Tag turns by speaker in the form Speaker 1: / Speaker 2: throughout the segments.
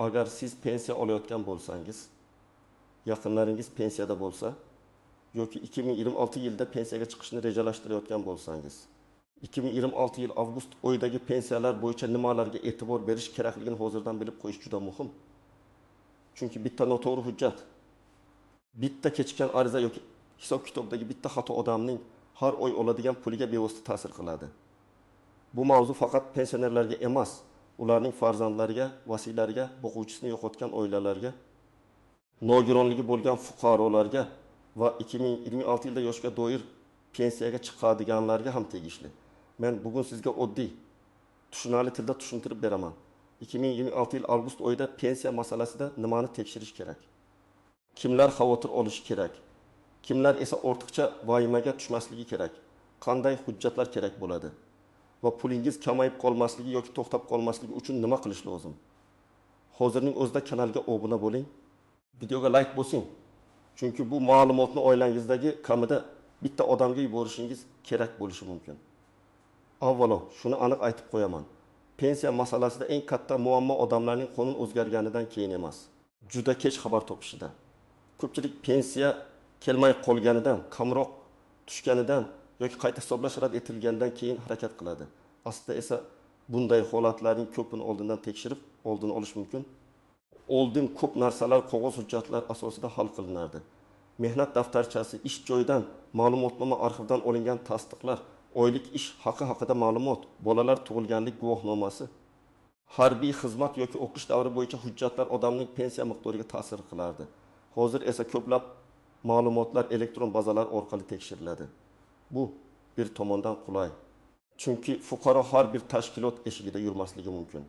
Speaker 1: agar siz pensiya olayotgan bo'lsangiz, yaqinlaringiz pensiyada bo'lsa, yoki 2026 yilda pensiyaga chiqishni rejalashtirayotgan bo'lsangiz, 2026 yil avgust oyidagi pensiyalar bo'yicha nimalarga e'tibor berish kerakligini hozirdan bilib qo'yish juda muhim. Chunki bitta noto'g'ri hujjat, bitta kechikkan ariza yoki hisob-kitobdagi bitta xato odamning har oy oladigan puliga bevosita ta'sir qiladi. Bu mavzu faqat pensionerlarga emas, ularning farzandlariga, vasiylariga, boquvchisini yo'qotgan oilalarga, nogironligi bo'lgan fuqarolarga va 2026 yilda yoshga doir pensiyaga chiqadiganlarga ham tegishli. Men bugun sizga oddiy, tushunarli tilda tushuntirib beraman. 2026 yil avgust oyida pensiya masalasida nimani tekshirish kerak? Kimlar xavotir olishi kerak? Kimlar esa ortiqcha vahimaga tushmasligi kerak? Qanday hujjatlar kerak bo'ladi? Va pulingiz kamayib qolmasligi yoki to'xtab qolmasligi uchun nima qilish lozim? Hozirning o'zida kanalga obuna bo'ling, videoga like bosing. Chunki bu ma'lumotni oilangizdagi kamida bitta odamga yuborishingiz kerak bo'lishi mumkin. Avvalo, shuni aniq aytib qo'yaman. Pensiya masalasida eng katta muammo odamlarning qonun o'zgarganidan keyin emas, juda kech xabar topishida. Ko'pchilik pensiya kelmay qolganidan, kamroq tushganidan yoki qayta hisoblash rad etilgandan keyin harakat qiladi. Aslida esa bunday holatlarning ko'pini oldindan tekshirib, oldini olish mumkin. Oldin ko'p narsalar qog'oz hujjatlar asosida hal qilinardi. Mehnat daftarchasi, ish joyidan, ma'lumotnoma arxivdan olingan tasdiqlar, oylik ish haqi haqida ma'lumot, bolalar tug'ilganlik guvohnomasi, harbiy xizmat yoki o'qish davri bo'yicha hujjatlar odamning pensiya miqdoriga ta'sir qilardi. Hozir esa ko'plab ma'lumotlar elektron bazalar orqali tekshiriladi. Bu bir tomondan qulay. Chunki fuqaro har bir tashkilot eshigida yurmasligi mumkin.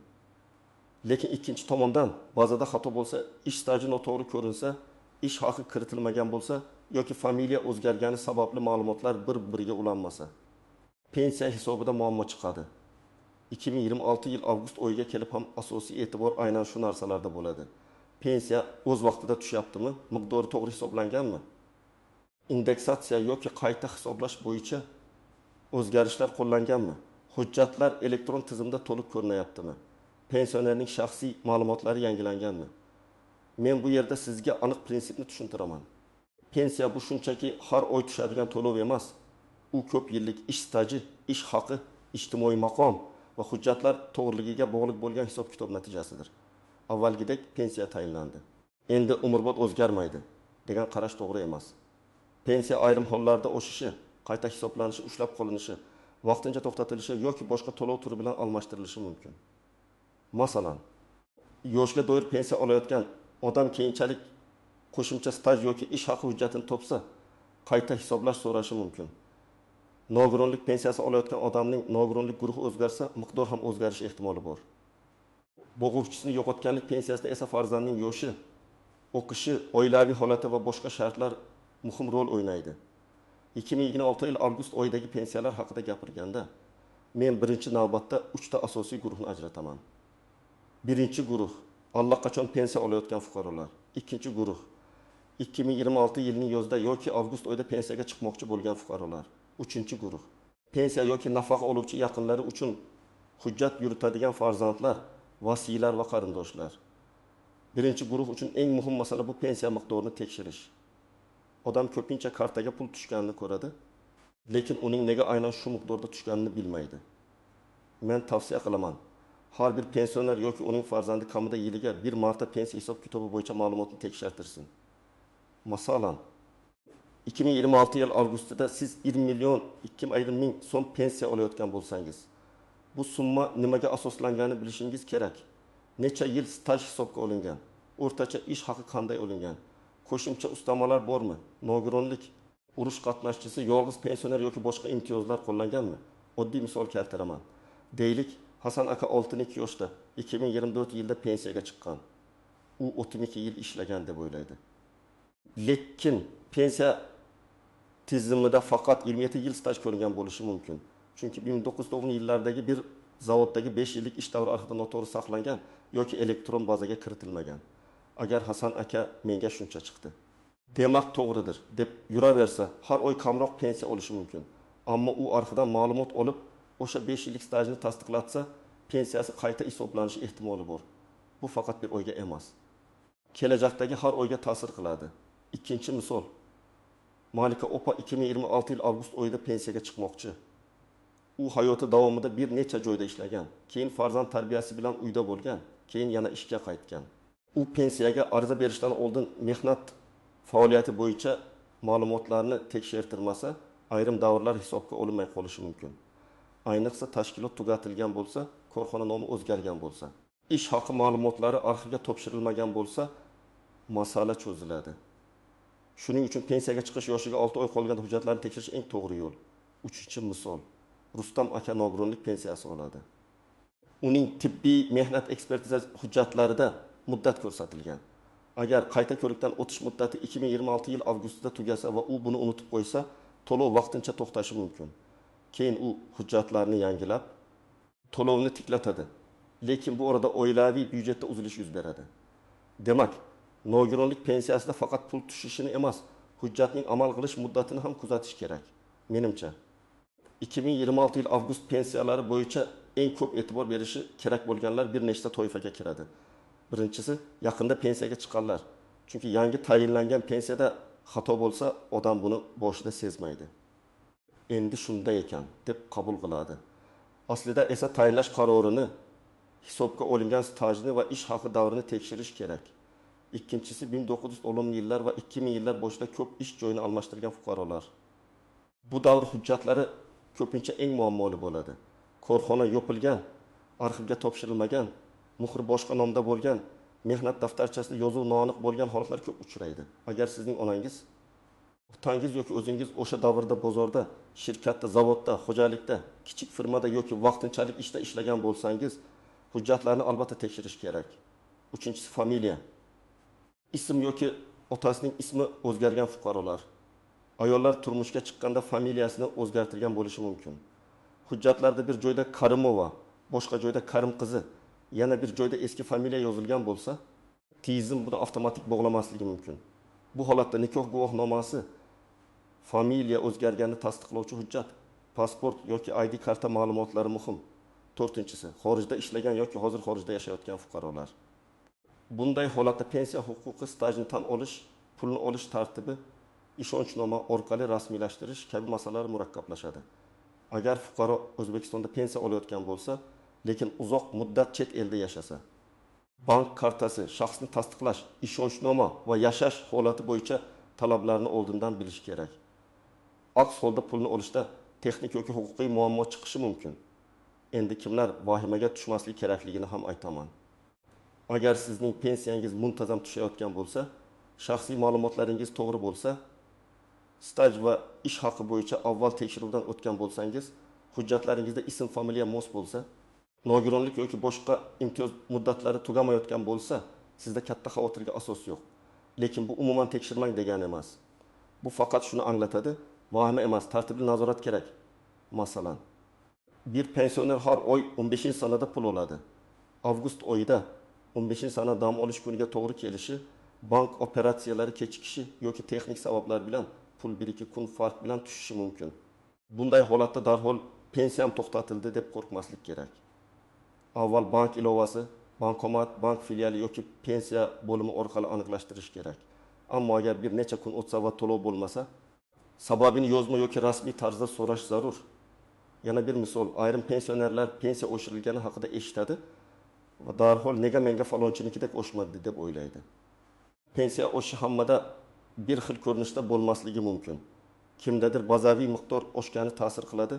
Speaker 1: Lekin ikkinchi tomondan bazada xato bo'lsa, ish staji noto'g'ri ko'rinsa, ish haqi kiritilmagan bo'lsa yoki familiya o'zgargani sababli ma'lumotlar bir-biriga ulanmasa, pensiya hisobida muammo chiqadi. 2026 yil avgust oyiga kelib ham asosiy e'tibor aynan shu narsalarda bo'ladi. Pensiya o'z vaqtida tushyaptimi? Miqdori to'g'ri hisoblanganmi? Indeksatsiya yoki qayta hisoblash bo'yicha o'zgarishlar qo'llanganmi? Hujjatlar elektron tizimda to'liq ko'rinayaptimi? Pensionerning shaxsiy ma'lumotlari yangilanganmi? Men bu yerda sizga aniq prinsipni tushuntiraman. Pensiya bu shunchaki har oy tushadigan to'lov emas. U ko'p yillik ish staji, ish haqi, ijtimoiy maqom va hujjatlar to'g'riligiga bog'liq bo'lgan hisob-kitob natijasidir. Avvalgidek pensiya tayinlandi. Endi umrbod o'zgarmaydi degan qarash to'g'ri emas. Pensiya ayrim hollarda oshishi, qayta hisoblanishi, ushlab qolinishi, vaqtincha to'xtatilishi yoki boshqa to'lov turi bilan almashtirilishi mumkin. Masalan, yoshga doir pensiya olayotgan odam keyinchalik qo'shimcha staj yoki ish haqi hujjatini topsa, qayta hisoblash so'rashi mumkin. Nogironlik pensiyasi olayotgan odamning nogironlik guruhi o'zgarsa, miqdor ham o'zgarish ehtimoli bor. Boquvchisini yo'qotganlik pensiyasida esa farzandning yoshi, o'qishi, oilaviy holati va boshqa shartlar muhim rol o'ynaydi. 2026 yil avgust oyidagi pensiyalar haqida gapirganda, men birinchi navbatda 3 ta asosiy guruhni ajrataman. Birinchi guruh allaqachon pensiya olayotgan fuqarolar. Ikkinchi guruh 2026 yilning yozda yoki avgust oyida pensiyaga chiqmoqchi bo'lgan fuqarolar. Uchinchi guruh pensiya yoki nafaqa oluvchi yaqinlari uchun hujjat yuritadigan farzandlar, vasiylar va qarindoshlar. Birinchi guruh uchun eng muhim masala bu pensiya miqdorini tekshirish. Odam ko'pincha kartaga pul tushganini ko'radi, lekin uning nega aynan shu miqdorda tushganini bilmaydi. Men tavsiya qilaman, har bir pensioner yoki uning farzandi kamida yiliga bir marta pensiya hisob-kitobi bo'yicha ma'lumotni tekshirtirsin. Masalan, 2026 yil avgustida siz 20 million 250 ming so'm pensiya olayotgan bo'lsangiz, bu summa nimaga asoslangani bilishingiz kerak. Necha yil staj hisobga olingan, o'rtacha ish haqi qanday olingan, qo'shimcha ustamalar bormi, nogironlik, urush qatnashchisi, yolg'iz pensioner yoki boshqa imtiyozlar qo'llanganmi? Oddiy misol keltiraman. Deylik, Hasan aka 62 yoshda 2024 yilda pensiyaga chiqqan. U 32 yil ishlagan deb o'ylaydi. Lekin pensiya tizimida faqat 27 yil staj ko'rgan bo'lishi mumkin. Chunki 1990 yillardagi bir zavoddagi 5 yillik ish davri arxivida noto'g'ri saqlangan yoki elektron bazaga kiritilmagan. Agar Hasan aka menga shuncha chiqdi, demak to'g'ridir deb yuraversa, har oy kamroq pensiya olishi mumkin. Ammo u arxivdan ma'lumot olib, o'sha 5 yillik stajni tasdiqlatsa, pensiyasi qayta hisoblanishi ehtimoli bor. Bu Bu faqat bir o'yga emas. Kelajakdagi har o'yga ta'sir qiladi. Ikkinchi misol. Malika opa 2026 yil avgust oyida pensiyaga chiqmoqchi. U hayoti davomida bir necha joyda ishlagan, keyin farzand tarbiyasi bilan uyda bo'lgan, keyin yana ishga qaytgan. U pensiyaga ariza berishdan oldin mehnat faoliyati bo'yicha ma'lumotlarni tekshirtirmasa, ayrim davrlar hisobga olinmay qolishi mumkin. Ayniqsa tashkilot tugatilgan bo'lsa, korxona nomi o'zgargan bo'lsa, ish haqi ma'lumotlari arxivga topshirilmagan bo'lsa, masala cho'ziladi. Shuning uchun pensiyaga chiqish yoshiga 6 oy qolgan hujjatlarni tekshirish eng to'g'ri yo'l. Uchinchi misol. Rustam aka nogironlik pensiyasi oladi. Uning tibbiy mehnat ekspertiza hujjatlarida muddat ko'rsatilgan. Agar qayta ko'rikdan o'tish muddati 2026 yil avgustida tugasa va u buni unutib qo'ysa, to'lov vaqtincha to'xtashi mumkin. Keyin u hujjatlarni yangilab, to'lovni tiklatadi. Lekin bu orada oilaviy byudjetda uzilish yuz beradi. Demak, nogironlik pensiyasida faqat pul tushishini emas, hujjatning amal qilish muddatini ham kuzatish kerak. Menimcha 2026 yil avgust pensiyalari bo'yicha eng ko'p e'tibor berishi kerak bo'lganlar bir nechta toifaga kiradi. Birinchisi, yaqinda pensiyaga chiqqanlar. Chunki yangi tayinlangan pensiyada xato bo'lsa, odam buni boshida sezmaydi. Endi shunday ekan deb qabul qiladi. Aslida esa tayinlash qarorini, hisobga olingan stajni va ish haqi davrini tekshirish kerak. Ikkinchisi 1910 yillar va 2000 yillar boshida ko'p ish joyini almashtirgan fuqarolar. Bu davr hujjatlari ko'pincha eng muammoli bo'ladi. Korxona yopilgan, arxivga topshirilmagan, muhr boshqa nomda bo'lgan, mehnat daftarchasida yozuv noaniq bo'lgan holatlar ko'p uchraydi. Agar sizning onangiz, otangiz yoki o'zingiz o'sha davrda bozorda, shirkatda, zavodda, xo'jalikda, kichik firmada yoki vaqtinchalik ishda ishlagan bo'lsangiz, hujjatlarni albatta tekshirish kerak. Uchinchisi familiya. Ism yoki otasining ismi o'zgargan fuqarolar. Ayollar turmushga chiqqanda familiyasini o'zgartirgan bo'lishi mumkin. Hujjatlarda bir joyda Karimova, boshqa joyda Karim qizi, yana bir joyda eski familiya yozilgan bo'lsa, tizim buni avtomatik bog'lamasligi mumkin. Bu holatda nikoh guvohnomasi, familiya o'zgarganini tasdiqlovchi hujjat, pasport yoki ID karta ma'lumotlari muhim. To'rtinchisi, xorijda ishlagan yoki hozir xorijda yashayotgan fuqarolar. Bunday holatda pensiya huquqi stajni tan olish, pulni olish tartibi, ishonchnoma orqali rasmiylashtirish kabi masalalar murakkablashadi. Agar fuqaro O'zbekistonda pensiya olayotgan bo'lsa, lekin uzoq muddat chet elda yashasa, bank kartasi, shaxsni tasdiqlash, ishonchnoma va yashash holati bo'yicha talablarni oldindan bilish kerak. Aks holda pulni olishda texnik yoki huquqiy muammo chiqishi mumkin. Endi kimlar vahimaga tushmasligi kerakligini ham aytaman. Agar sizning pensiyangiz muntazam tushayotgan bo'lsa, shaxsiy ma'lumotlaringiz to'g'ri bo'lsa, staj va ish haqi bo'yicha avval tekshiruvdan o'tgan bo'lsangiz, hujjatlaringizda ism, familiya mos bo'lsa, nogironlik yoki boshqa imtiyoz muddatlari tugamayotgan bo'lsa, sizda katta xavotirga asos yo'q. Lekin bu umuman tekshirmang degani emas. Bu faqat shuni anglatadi, vahima emas, tartibli nazorat kerak. Masalan, bir pensioner har oy 15-sanada pul oladi. Avgust oyida 15-sana dam olish kuniga to'g'ri kelishi, bank operatsiyalari kechikishi yoki texnik sabablar bilan pul 1-2 kun farq bilan tushishi mumkin. Bunday holatda darhol pensiyam to'xtatildi deb qo'rqmaslik kerak. Avval bank ilovasi, bankomat, bank filiali yoki pensiya bo'limi orqali aniqlashtirish kerak. Ammo agar bir necha kun o'tsa va to'lov bo'lmasa, sababini yozma yoki rasmiy tarzda so'rash zarur. Yana bir misol, ayrim pensionerlar pensiya oshirilgani haqida eshitadi va darhol nega menga falonchinikidek oshmadi deb o'ylaydi. Pensiya oshishi hammada bir xil ko'rinishda bo'lmasligi mumkin. Kimdadir bazaviy miqdor oshgani ta'sir qiladi,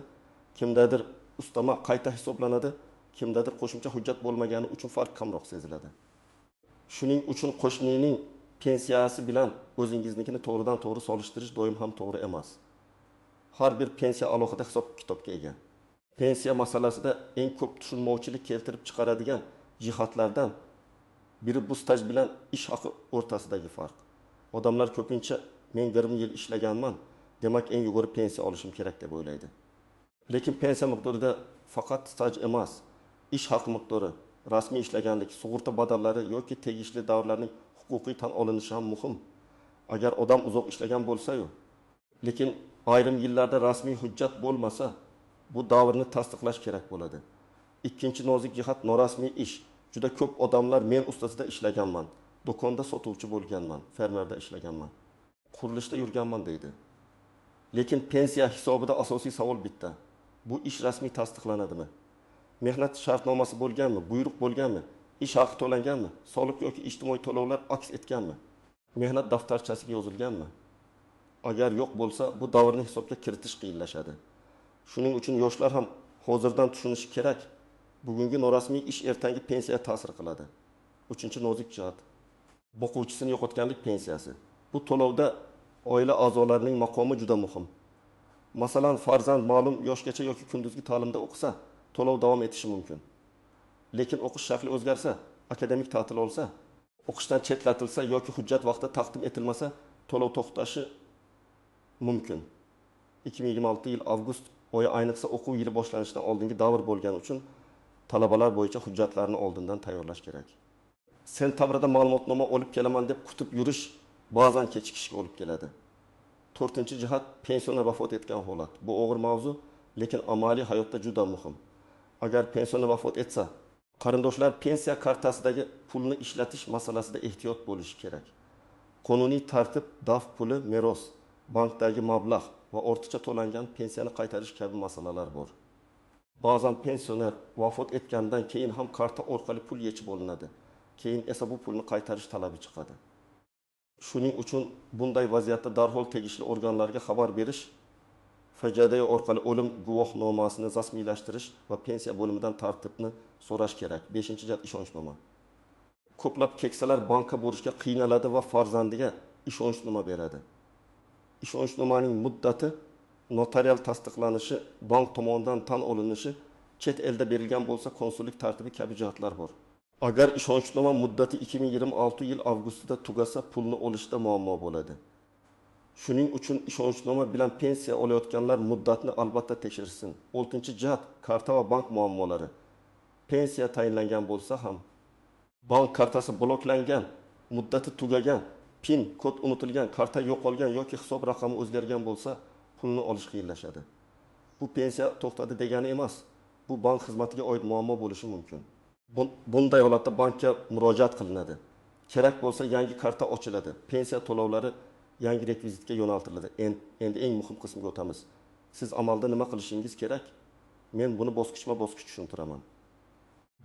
Speaker 1: kimdadir ustama qayta hisoblanadi, kimdadir qo'shimcha hujjat bo'lmagani uchun farq kamroq seziladi. Shuning uchun qo'shnining pensiyasi bilan o'zingiznikini to'g'ridan-to'g'ri solishtirish doim ham to'g'ri emas. Har bir pensiya alohida hisob-kitobga ega. Pensiya masalasida eng ko'p tushunmovchilik keltirib chiqaradigan jihatlardan biri bu staj bilan ish haqi o'rtasidagi farq. Odamlar ko'pincha men 20 yil ishlaganman, demak eng yuqori pensiya olishim kerak deb o'ylaydi. Lekin pensiya miqdorida faqat staj emas, ish haqi miqdori, rasmiy ishlaganlik, sug'urta badallari yoki tegishli davrlarning huquqiy tan olinishi ham muhim. Agar odam uzoq ishlagan bo'lsa-yu, lekin ayrim yillarda rasmiy hujjat bo'lmasa, bu davrni tasdiqlash kerak bo'ladi. Ikkinchi nozik jihat norasmiy ish. Juda ko'p odamlar men ustasida ishlaganman, do'konda sotuvchi bo'lganman, fermerda ishlaganman, qurilishda yurganman deydi. Lekin pensiya hisobida asosiy savol bitta. Bu ish rasmiy tasdiqlanadimi? Mehnat shartnomasi bo'lganmi? Buyruq bo'lganmi? Ish haqi to'langanmi? Soliq yoki ijtimoiy to'lovlar aks etganmi? Mehnat daftarchasiga yozilganmi? Agar yo'q bo'lsa, bu davrni hisobga kiritish qiyinlashadi. Shuning uchun yoshlar ham hozirdan tushunishi kerak. Bugungi norasmiy ish ertangi pensiyaga ta'sir qiladi. 3-nozik jihat. Boquvchisini yo'qotganlik pensiyasi. Bu to'lovda oila a'zolarining maqomi juda muhim. Masalan, farzand ma'lum yoshgacha yoki kunduzgi ta'limda o'qisa, to'lov davom etishi mumkin. Lekin o'qish shakli o'zgarsa, akademik ta'til olsa, o'qishdan chetlatilsa yoki hujjat vaqtida taqdim etilmasa, to'lov to'xtashi mumkin. 2026 yil avgust oyi ayniqsa o'quv yili boshlanishidan oldingi davr bo'lgani uchun talabalar bo'yicha hujjatlarni oldindan tayyorlash kerak. Sentabrda ma'lumotnoma olib kelaman deb kutib yurish ba'zan kechikishga olib keladi. 4-jihat pensioner vafot etgan holat. Bu og'ir mavzu, lekin amaliy hayotda juda muhim. Agar pensioner vafot etsa, qarindoshlar pensiya kartasidagi pulni ishlatish masalasida ehtiyot bo'lishi kerak. Qonuniy tartib, daf puli, meros, bankdagi mablag' va ortiqcha to'langan pensiyani qaytarish kabi masalalar bor. Ba'zan pensioner vafot etgandan keyin ham karta orqali pul yechib olinadi. Keyin esa bu pulni qaytarish talabi chiqadi. Shuning uchun bunday vaziyatda darhol tegishli organlarga xabar berish, FJD orqali o'lim guvohnomasini rasmiylashtirish va pensiya bo'limidan tartibni so'rash kerak. 5-jihat ishonchnoma. Ko'plab keksalar bankka borishga qiynaladi va farzandiga ishonchnoma beradi. Ishonchnomaning muddati, notarial tasdiqlanishi, bank tomonidan tan olinishi, chet elda berilgan bo'lsa konsullik tartibi kabi jihatlar bor. Agar ishonchnoma muddati 2026 yil avgustida tugasa, pulni olishda muammo bo'ladi. Shuning uchun ishonchnoma bilan pensiya olayotganlar muddatni albatta tekshirsin. 6-jihat karta va bank muammolari. Pensiya tayinlangan bo'lsa ham, bank kartasi bloklangan, muddati tugagan, PIN kod unutilgan, karta yo'qolgan yoki hisob raqami o'zgargan bo'lsa, pulni olish qiyinlashadi. Bu pensiya to'xtadi degani emas. Bu bank xizmatiga oid muammo bo'lishi mumkin. Bunday holatda bankka murojaat qilinadi. Kerak bo'lsa yangi karta ochiladi. Pensiya to'lovlari yangi rekvizitga yo'naltiriladi. Endi eng muhim qismga o'tamiz. Siz amalda nima qilishingiz kerak? Men buni bosqichma-bosqich tushuntiraman.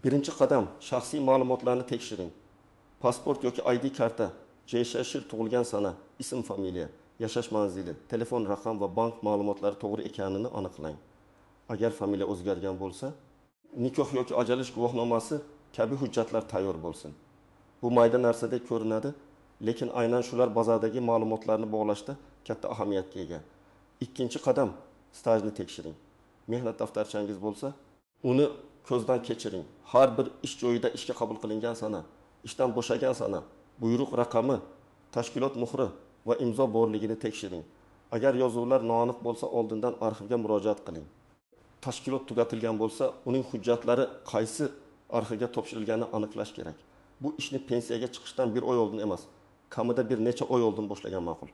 Speaker 1: Birinchi qadam, shaxsiy ma'lumotlarni tekshiring. Pasport yoki ID karta, JSH tug'ilgan sana, ism, familiya, yashash manzili, telefon raqam va bank ma'lumotlari to'g'ri ekanini aniqlang. Agar familiya o'zgargan bo'lsa, nikoh yoki ajralish guvohnomasi kabi hujjatlar tayyor bo'lsin. Bu mayda narsadek ko'rinadi, lekin aynan shular bazadagi ma'lumotlarni bog'lashda katta ahamiyatga ega. Ikkinchi qadam, stajni tekshiring. Mehnat daftarchangiz bo'lsa, uni ko'zdan kechiring. Har bir ish joyida ishga qabul qilingan sana, ishdan bo'shagan sana, buyruq raqami, tashkilot muhri va imzo borligini tekshiring. Agar yozuvlar noaniq bo'lsa, oldindan arxivga murojaat qiling. Tashkilot tugatilgan bo'lsa, uning hujjatlari qaysi arxivga topshirilganini aniqlash kerak. Bu ishni pensiyaga chiqishdan bir oy oldin emas, kamida bir necha oy oldin boshlagan ma'qul.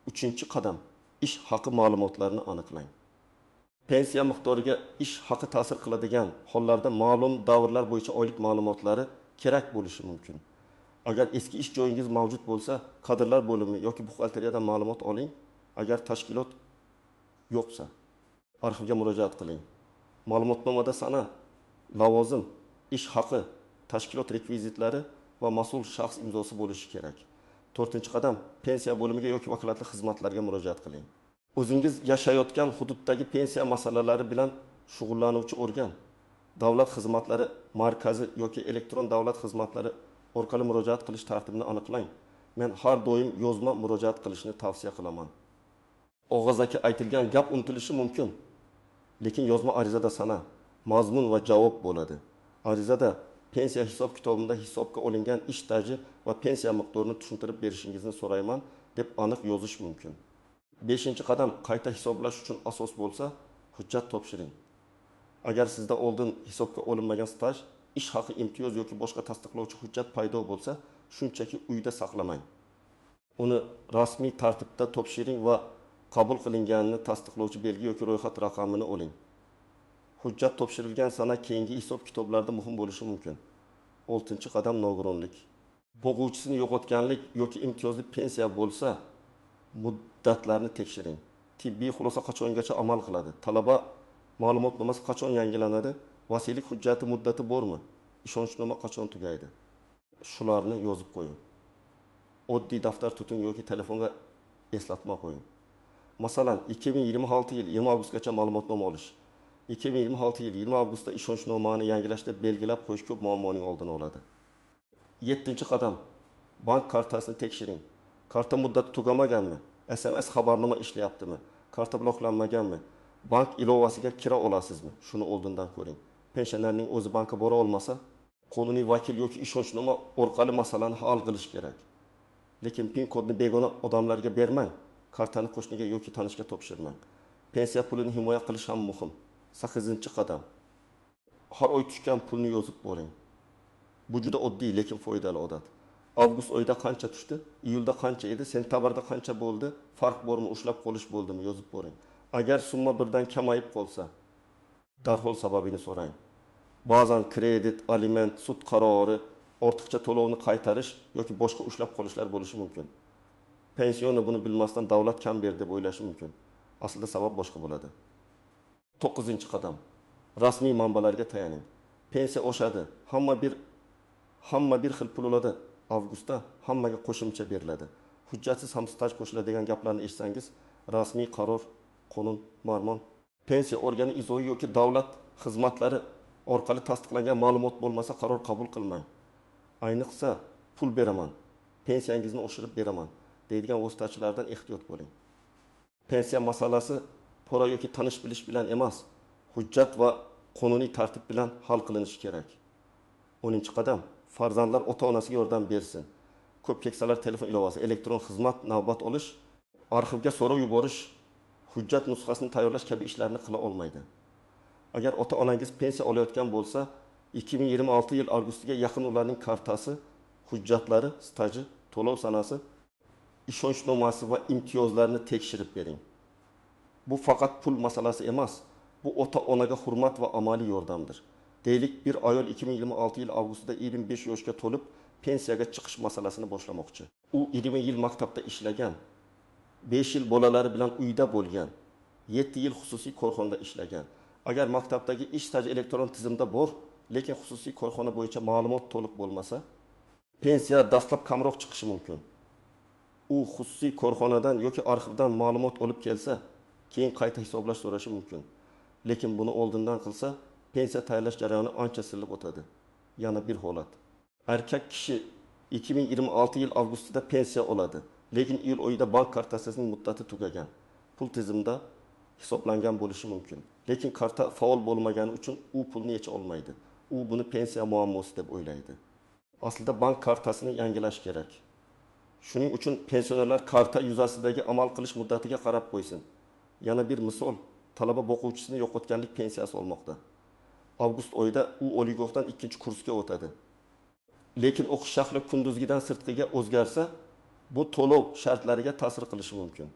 Speaker 1: 3-qadam, ish haqi ma'lumotlarini aniqlang. Pensiya miqdoriga ish haqi ta'sir qiladigan hollarda ma'lum davrlar bo'yicha oylik ma'lumotlari kerak bo'lishi mumkin. Agar eski ish joyingiz mavjud bo'lsa, kadrlar bo'limi yoki buxgalteriyadan ma'lumot oling. Agar tashkilot yo'qsa, arxivga murojaat qiling. Ma'lumotnomada sana, lavozim, ish haqi, tashkilot rekvizitlari va mas'ul shaxs imzosi bo'lishi kerak. 4-qadam, pensiya bo'limiga yoki vakolatli xizmatlarga murojaat qiling. O'zingiz yashayotgan hududdagi pensiya masalalari bilan shug'ullanuvchi organ, davlat xizmatlari markazi yoki elektron davlat xizmatlari orqali murojaat qilish tartibini aniqlang. Men har doim yozma murojaat qilishni tavsiya qilaman. Og'izaki aytilgan gap unutilishi mumkin, lekin yozma arizada sana, mazmun va javob bo'ladi. Arizada pensiya hisob kitobimda hisobga olingan ish staji va pensiya miqdorini tushuntirib berishingizni so'rayman deb aniq yozish mumkin. 5-qadam, qayta hisoblash uchun asos bo'lsa, hujjat topshiring. Agar sizda oldin hisobga olinmagan staj, ish haqi, imtiyoz yoki boshqa tasdiqlovchi hujjat paydo bo'lsa, shunchaki uyda saqlamang. Uni rasmiy tartibda topshiring va qabul qilinganini tasdiqlovchi belgi yoki ro'yxat raqamini oling. Hujjat topshirilgan sana keyingi hisob kitoblarda muhim bo'lishi mumkin. 6 qadam nogironlik. Boquvchisini yo'qotganlik yoki imtiyozli pensiya bo'lsa, muddatlarni tekshiring. Tibbiy xulosa qachongacha amal qiladi? Talaba ma'lumotnomasi qachon yangilanadi? Vasiylik hujjati muddati bormi? Ishonchnoma qachon tugaydi? Shularni yozib qo'ying. Oddiy daftar tuting yoki telefonga eslatma qo'ying. Masalan, 2026 yil 20 avgustgacha ma'lumotnoma olish. 2026 yil 20 avgustda ishonchnomani yangilashda belgilab qo'yish ko'p muammoning oldini oladi. 7-qadam. Bank kartasini tekshiring. Karta muddati tugamaganmi? SMS xabarnoma ishlayaptimi? Karta bloklanmaganmi? Bank ilovasiga kira olasizmi? Shuni oldindan ko'ring. Pensionerning o'zi bankka bora olmasa, qonuniy vakil yoki ishonchnoma orqali masalani hal qilish kerak. Lekin PIN kodni begona odamlarga bermang. Kartani qo'shniga yoki tanishga topshirmang. Pensiya pulini himoya qilish ham muhim. 8-qadam. Har oy tushgan pulni yozib boring. Bu juda oddiy, lekin foydali odat. Avgust oyida qancha tushdi? Iyulda qancha edi? Sentyabrda qancha bo'ldi? Farq bormi? Ushlab qolish bo'ldimi? Yozib boring. Agar summa birdan kamayib qolsa, darhol sababini so'rang. Ba'zan kredit, aliment, sud qarori, ortiqcha to'lovni qaytarish yoki boshqa ushlab qolishlar bo'lishi mumkin. Pensionni buni bilmasdan davlat kam berdi deb o'ylashi mumkin. Aslida sabab boshqa bo'ladi. 9-qadam. Rasmiy manbalarga tayaning. Pensiya oshadi. Hamma bir xil pul oladi. Avgustda hammaga qo'shimcha beriladi. Hujjatsiz ham staj qo'shiladi degan gaplarni eshitsangiz, rasmiy qaror, qonun, marmon, pensiya organi izohi yoki davlat xizmatlari orqali tasdiqlangan ma'lumot bo'lmasa qaror qabul qilmang. Ayniqsa pul beraman, pensiyangizni oshirib beraman deydigan vositachilardan ehtiyot bo'ling. Pensiya masalasi pora yoki tanish bilish bilan emas, hujjat va qonuniy tartib bilan hal qilinishi kerak. 10-qadam. Farzandlar ota-onasiga yordam bersin. Ko'p keksalar telefon ilovasi, elektron xizmat, navbat olish, arxivga so'rov yuborish, hujjat nusxasini tayyorlash kabi ishlarni qila olmaydi. Agar ota-onangiz pensiya olayotgan bo'lsa, 2026 yil avgustiga yaqin ularning kartasi, hujjatlari, staji, to'lov sanasi, ishonchnomasi va imtiyozlarini tekshirib bering. Bu faqat pul masalasi emas, bu ota-onaga hurmat va amaliy yordamdir. Deylik bir ayol 2026 yil avgustida 25 yoshga to'lib pensiyaga chiqish masalasini boshlamoqchi. U 20 yil maktabda ishlagan, 5 yil bolalari bilan uyda bo'lgan, 7 yil xususiy korxonada ishlagan. Agar maktabdagi ish staji elektron tizimda bor, lekin xususiy korxona bo'yicha ma'lumot to'liq bo'lmasa, pensiya dastlab kamroq chiqishi mumkin. U xususiy korxonadan yoki arxivdan ma'lumot olib kelsa, keyin qayta hisoblash so'rashi mumkin. Lekin buni oldindan qilsa, pensiya tayyorlash jarayoni ancha silib o'tadi. Yana bir holat. Erkak kishi 2026 yil avgustida pensiya oladi, lekin iyul oyida bank kartasining muddati tugagan. Pul tizimda hisoblangan bo'lishi mumkin. Lekin karta faol bo'lmagani uchun u pulni yecha olmaydi. U buni pensiya muammosi deb o'ylaydi. Aslida bank kartasini yangilash kerak. Shuning uchun pensionerlar karta yuzasidagi amal qilish muddatiga qarab qo'ysin. Yana bir misol, talaba boquvchisini yo'qotganlik pensiyasi olmoqda. Avgust oyida u oligofdan 2-kursga o'tadi. Lekin o'qish shakli kunduzgidan sirtqiga o'zgarsa, bu to'lov shartlariga ta'sir qilishi mumkin.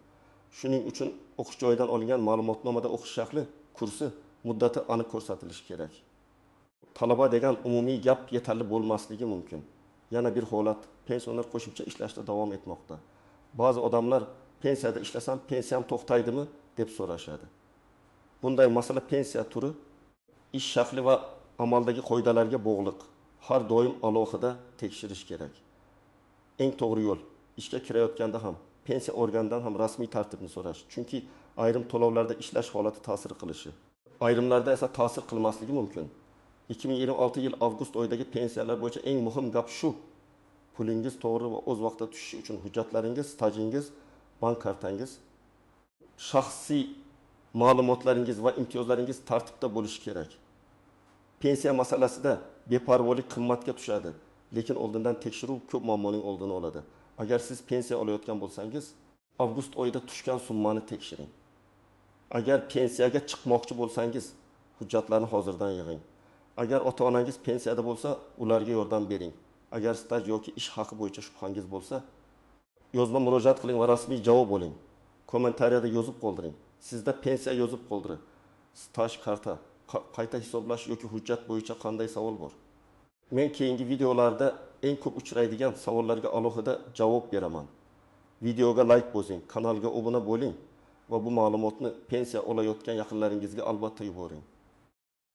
Speaker 1: Shuning uchun o'qish joyidan olingan ma'lumotnomada o'qish shakli, kursi, muddati aniq ko'rsatilishi kerak. Talaba degan umumiy gap yetarli bo'lmasligi mumkin. Yana bir holat, pensioner qo'shimcha ishlashda davom etmoqda. Ba'zi odamlar pensiyada ishlasam pensiyam to'xtaydimi deb so'rashadi. Bunday masala pensiya turi, ish shakli va amaldagi qoidalarga bog'liq. Har doim alohida tekshirish kerak. Eng to'g'ri yo'l ishga kirayotganda ham, pensiya organidan ham rasmiy tartibni so'rash. Chunki ayrim to'lovlarda ishlash holati ta'sir qilishi, ayrimlarda esa ta'sir qilmasligi mumkin. 2026 yil avgust oyidagi pensiyalar bo'yicha eng muhim gap shu. Pulingiz to'g'ri va o'z vaqtida tushishi uchun hujjatlaringiz, stajingiz, bank kartangiz, shaxsiy ma'lumotlaringiz va imtiyozlaringiz tartibda bo'lishi kerak. Pensiya masalasida beparvolik qimmatga tushadi, lekin oldindan tekshiruv ko'p muammoning oldini oladi. Agar siz pensiya olayotgan bo'lsangiz, avgust oyida tushgan summani tekshiring. Agar pensiyaga chiqmoqchi bo'lsangiz, hujjatlarni hozirdan yig'ing. Agar ota-onangiz pensiyada bo'lsa, ularga yordam bering. Agar staj yoki ish haqi bo'yicha shubhangiz bo'lsa, yozma murojaat qiling va rasmiy javob oling. Kommentariyada yozib qoldiring. Sizda pensiya yozib qoldiri. Staj karta, qayta hisoblash yoki hujjat bo'yicha qanday savol bor? Men keyingi videolarda eng ko'p uchraydigan savollarga alohida javob beraman. Videoga like bosing, kanalga obuna bo'ling va bu ma'lumotni pensiya olayotgan yaqinlaringizga albatta yuboring.